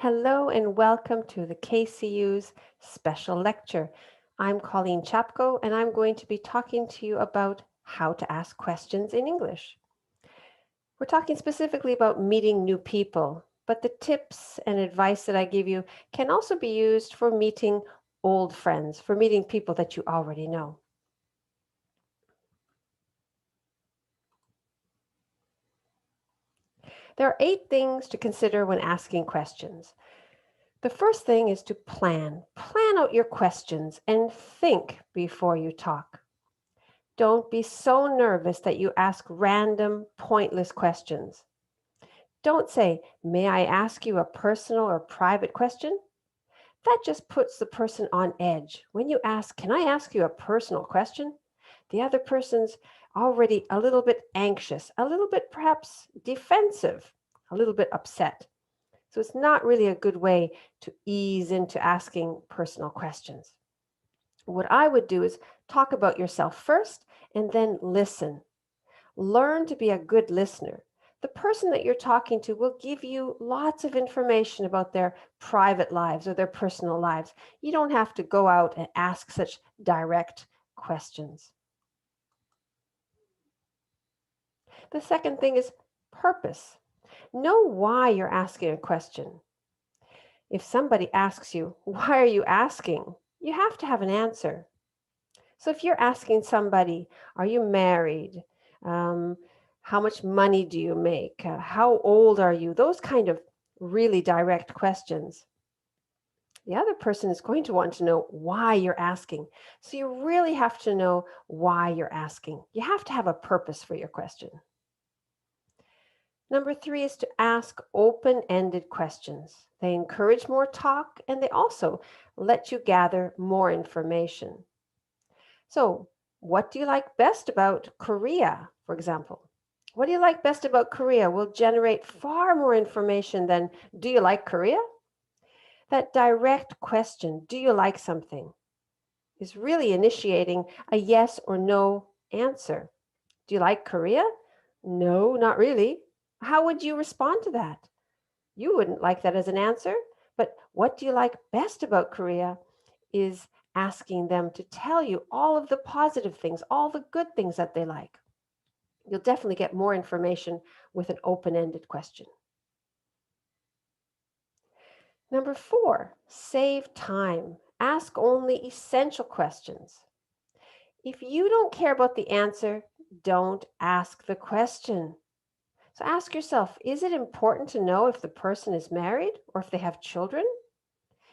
Hello and welcome to the KCU's special lecture. I'm Colleen Chapco and I'm going to be talking to you about how to ask questions in English. We're talking specifically about meeting new people, but the tips and advice that I give you can also be used for meeting old friends, for meeting people that you already know. There are 8 things to consider when asking questions. The first thing is to plan. Plan out your questions and think before you talk. Don't be so nervous that you ask random, pointless questions. Don't say, "May I ask you a personal or private question?" That just puts the person on edge. When you ask, "Can I ask you a personal question?" the other person's already a little bit anxious, a little bit perhaps defensive, a little bit upset. So it's not really a good way to ease into asking personal questions. What I would do is talk about yourself first and then listen. Learn to be a good listener. The person that you're talking to will give you lots of information about their private lives or their personal lives. You don't have to go out and ask such direct questions. The second thing is purpose. Know why you're asking a question. If somebody asks you, "Why are you asking?" you have to have an answer. So if you're asking somebody, "Are you married? Um, how much money do you make? How old are you?" Those kind of really direct questions. The other person is going to want to know why you're asking. So you really have to know why you're asking. You have to have a purpose for your question. Number 3 is to ask open-ended questions. They encourage more talk and they also let you gather more information. So, what do you like best about Korea, for example? What do you like best about Korea will generate far more information than, "Do you like Korea?" That direct question, "Do you like something?" is really initiating a yes or no answer. "Do you like Korea?" "No, not really." How would you respond to that? You wouldn't like that as an answer, but "What do you like best about Korea?" is asking them to tell you all of the positive things, all the good things that they like. You'll definitely get more information with an open-ended question. Number 4, save time. Ask only essential questions. If you don't care about the answer, don't ask the question. So ask yourself, is it important to know if the person is married or if they have children?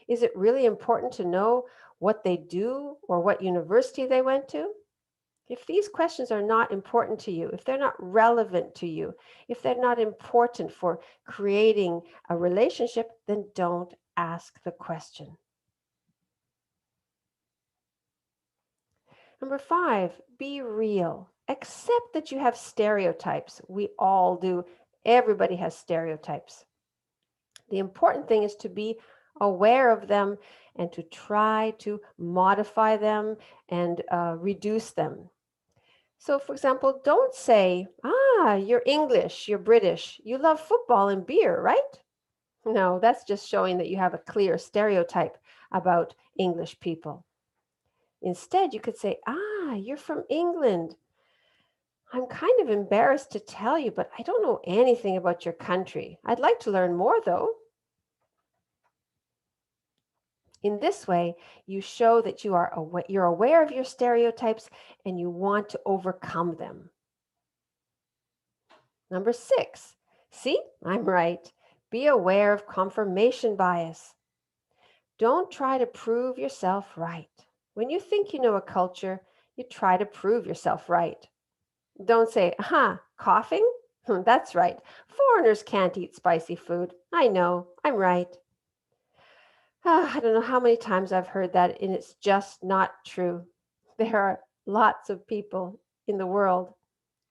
Is it really important to know what they do or what university they went to? If these questions are not important to you, if they're not relevant to you, if they're not important for creating a relationship, then don't ask the question. Number 5, be real. Accept that you have stereotypes. We all do. Everybody has stereotypes. The important thing is to be aware of them and to try to modify them and reduce them. So, for example, don't say, "You're English, you're British, you love football and beer, right?" No, that's just showing that you have a clear stereotype about English people. Instead, you could say, "You're from England. I'm kind of embarrassed to tell you, but I don't know anything about your country. I'd like to learn more, though." In this way, you show that you're aware of your stereotypes and you want to overcome them. Number 6, see, I'm right. Be aware of confirmation bias. Don't try to prove yourself right. When you think you know a culture, you try to prove yourself right. Don't say, coughing? That's right. Foreigners can't eat spicy food. I know, I'm right. I don't know how many times I've heard that, and it's just not true. There are lots of people in the world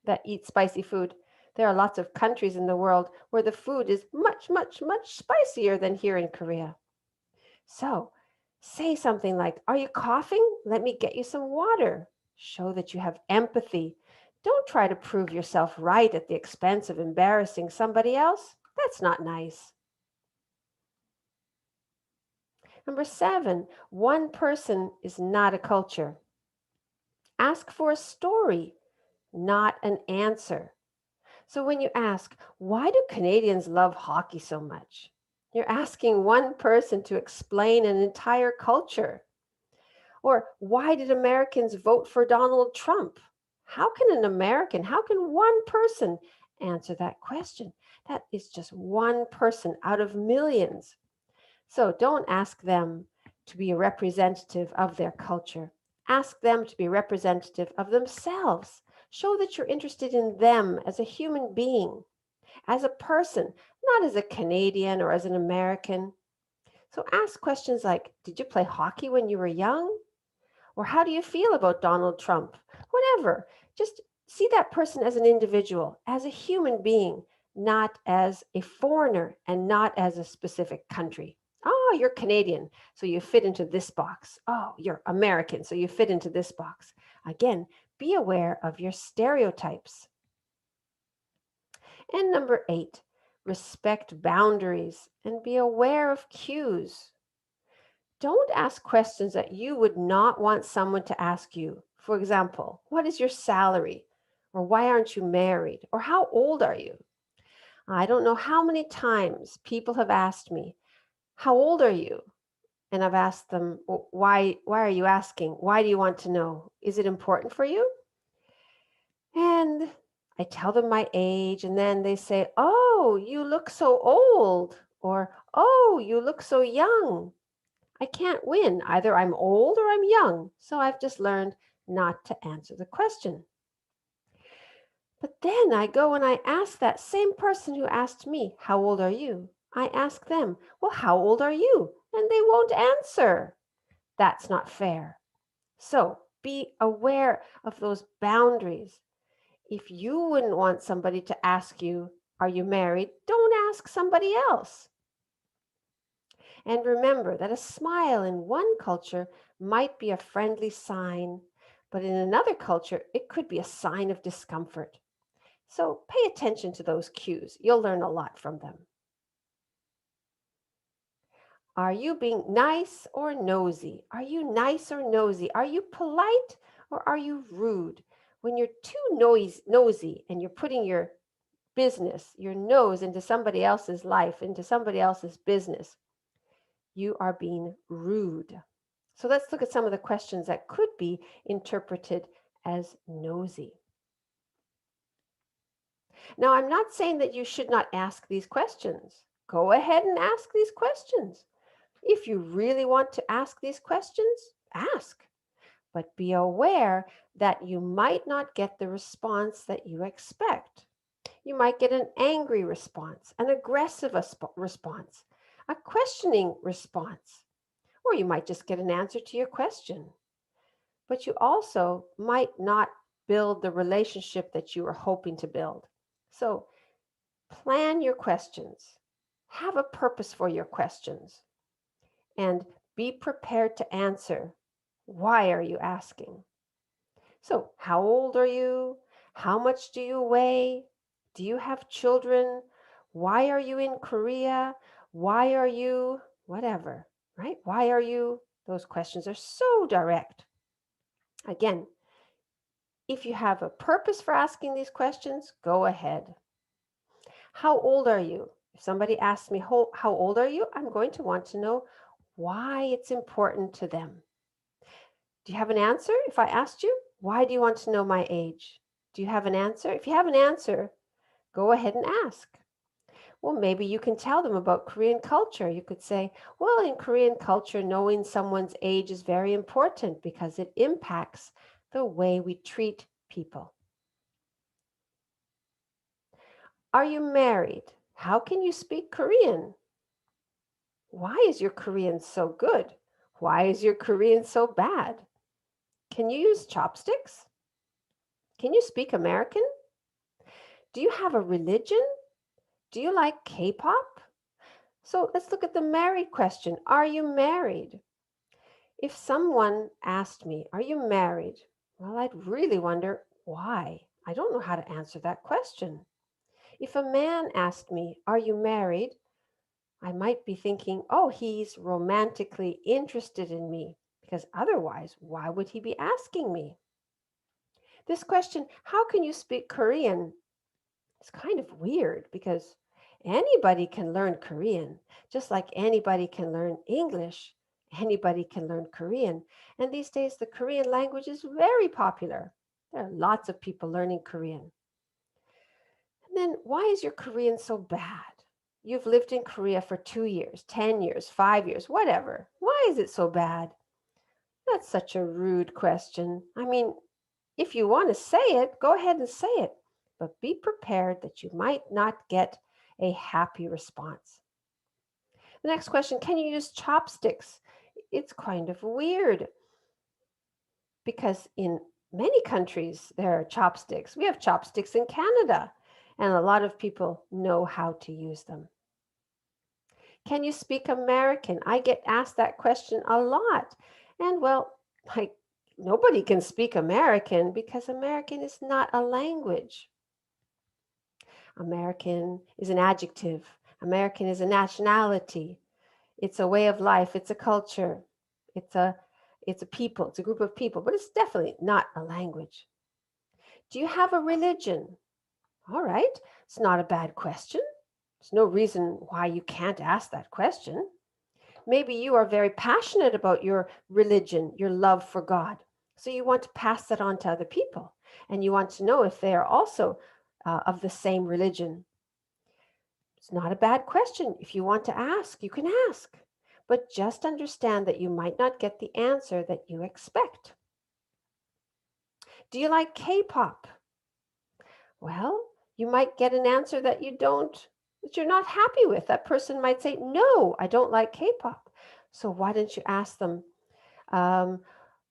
that eat spicy food. There are lots of countries in the world where the food is much, much, much spicier than here in Korea. So say something like, "Are you coughing? Let me get you some water." Show that you have empathy. Don't try to prove yourself right at the expense of embarrassing somebody else. That's not nice. Number 7, one person is not a culture. Ask for a story, not an answer. So when you ask, why do Canadians love hockey so much? You're asking one person to explain an entire culture. Or why did Americans vote for Donald Trump? How can how can one person answer that question? That is just one person out of millions. So don't ask them to be a representative of their culture. Ask them to be representative of themselves. Show that you're interested in them as a human being, as a person, not as a Canadian or as an American. So ask questions like, did you play hockey when you were young? Or how do you feel about Donald Trump? Whatever. Just see that person as an individual, as a human being, not as a foreigner and not as a specific country. Oh, you're Canadian, so you fit into this box. Oh, you're American, so you fit into this box. Again, be aware of your stereotypes. And number 8, respect boundaries and be aware of cues. Don't ask questions that you would not want someone to ask you. For example, what is your salary? Or why aren't you married? Or how old are you? I don't know how many times people have asked me, how old are you? And I've asked them, "Well, why are you asking? Why do you want to know? Is it important for you?" And I tell them my age, and then they say, "Oh, you look so old," or "Oh, you look so young." I can't win. Either I'm old or I'm young. So I've just learned not to answer the question. But then I go and I ask that same person who asked me, how old are you? I ask them, well, how old are you? And they won't answer. That's not fair. So be aware of those boundaries. If you wouldn't want somebody to ask you, are you married? Don't ask somebody else. And remember that a smile in one culture might be a friendly sign, but in another culture, it could be a sign of discomfort. So pay attention to those cues. You'll learn a lot from them. Are you being nice or nosy? Are you nice or nosy? Are you polite or are you rude? When you're too nosy and you're putting your business, your nose into somebody else's life, into somebody else's business, you are being rude. So let's look at some of the questions that could be interpreted as nosy. Now, I'm not saying that you should not ask these questions. Go ahead and ask these questions. If you really want to ask these questions, ask. But be aware that you might not get the response that you expect. You might get an angry response, an aggressive response, a questioning response, or you might just get an answer to your question. But you also might not build the relationship that you were hoping to build. So plan your questions, have a purpose for your questions, and be prepared to answer. Why are you asking? So, how old are you? How much do you weigh? Do you have children? Why are you in Korea? Why are you whatever, right? Why are you? Those questions are so direct. Again, if you have a purpose for asking these questions, go ahead. How old are you? If somebody asks me, how old are you? I'm going to want to know why it's important to them. Do you have an answer? If I asked you, why do you want to know my age? Do you have an answer? If you have an answer, go ahead and ask. Well, maybe you can tell them about Korean culture. You could say, well, in Korean culture, knowing someone's age is very important because it impacts the way we treat people. Are you married? How can you speak Korean? Why is your Korean so good? Why is your Korean so bad? Can you use chopsticks? Can you speak American? Do you have a religion? Do you like K-pop? So let's look at the married question. Are you married? If someone asked me, are you married? Well, I'd really wonder why. I don't know how to answer that question. If a man asked me, are you married? I might be thinking, oh, he's romantically interested in me, because otherwise, why would he be asking me? This question, how can you speak Korean? It's kind of weird because anybody can learn Korean, just like anybody can learn English. Anybody can learn Korean. And these days, the Korean language is very popular. There are lots of people learning Korean. And then, why is your Korean so bad? You've lived in Korea for 2 years, 10 years, 5 years, whatever. Why is it so bad? That's such a rude question. I mean, if you want to say it, go ahead and say it, but be prepared that you might not get a happy response. The next question, can you use chopsticks? It's kind of weird because in many countries there are chopsticks. We have chopsticks in Canada, and a lot of people know how to use them. Can you speak American? I get asked that question a lot. And well, nobody can speak American because American is not a language. American is an adjective. American is a nationality. It's a way of life. It's a culture. It's a people. It's a group of people, but it's definitely not a language. Do you have a religion? All right. It's not a bad question. There's no reason why you can't ask that question. Maybe you are very passionate about your religion, your love for God. So you want to pass that on to other people. And you want to know if they are also of the same religion. It's not a bad question. If you want to ask, you can ask. But just understand that you might not get the answer that you expect. Do you like K-pop? Well, you might get an answer that you're not happy with. That person might say, no, I don't like K-pop. So why don't you ask them,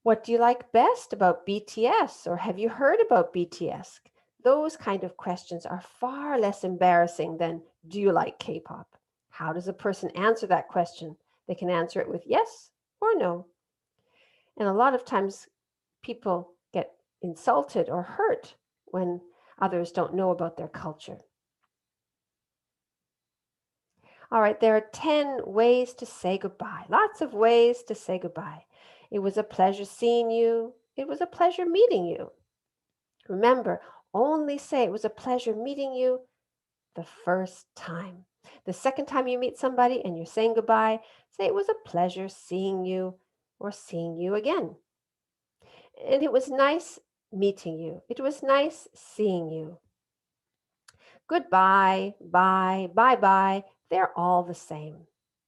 what do you like best about BTS? Or have you heard about BTS? Those kind of questions are far less embarrassing than, do you like K-pop? How does a person answer that question? They can answer it with yes or no. And a lot of times people get insulted or hurt when others don't know about their culture. All right, there are 10 ways to say goodbye. Lots of ways to say goodbye. It was a pleasure seeing you. It was a pleasure meeting you. Remember, only say it was a pleasure meeting you the first time. The second time you meet somebody and you're saying goodbye, say it was a pleasure seeing you or seeing you again. And it was nice meeting you. It was nice seeing you. Goodbye, bye, bye-bye. They're all the same.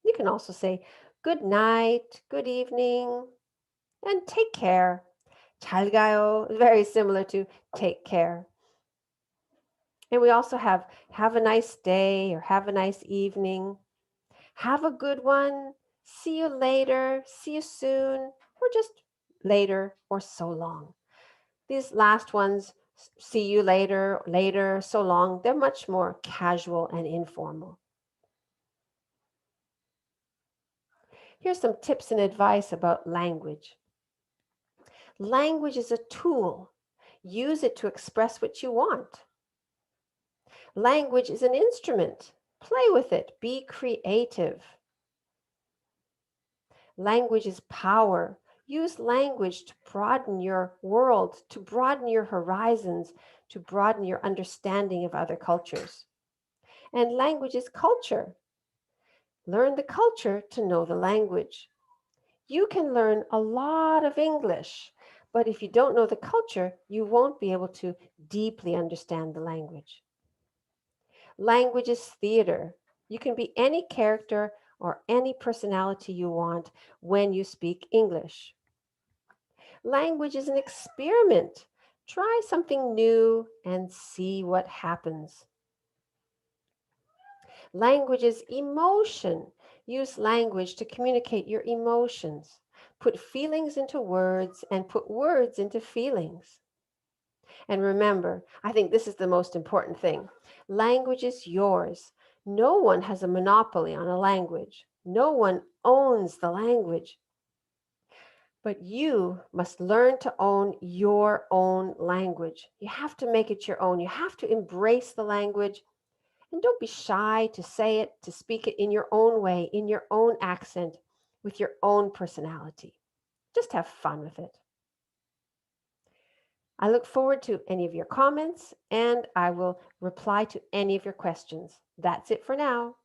You can also say good night, good evening, and take care. 잘 가요, very similar to take care. And we also have a nice day or have a nice evening. Have a good one. See you later. See you soon. Or just later or so long. These last ones, see you later, later, so long, they're much more casual and informal. Here's some tips and advice about language. Language is a tool. Use it to express what you want. Language is an instrument. Play with it. Be creative. Language is power. Use language to broaden your world, to broaden your horizons, to broaden your understanding of other cultures. And language is culture. Learn the culture to know the language. You can learn a lot of English, but if you don't know the culture, you won't be able to deeply understand the language. Language is theater. You can be any character or any personality you want when you speak English. Language is an experiment. Try something new and see what happens. Language is emotion. Use language to communicate your emotions. Put feelings into words and put words into feelings. And remember, I think this is the most important thing. Language is yours. No one has a monopoly on a language. No one owns the language. But you must learn to own your own language. You have to make it your own. You have to embrace the language And don't be shy to say it, to speak it in your own way, in your own accent, with your own personality. Just have fun with it. I look forward to any of your comments and I will reply to any of your questions. That's it for now.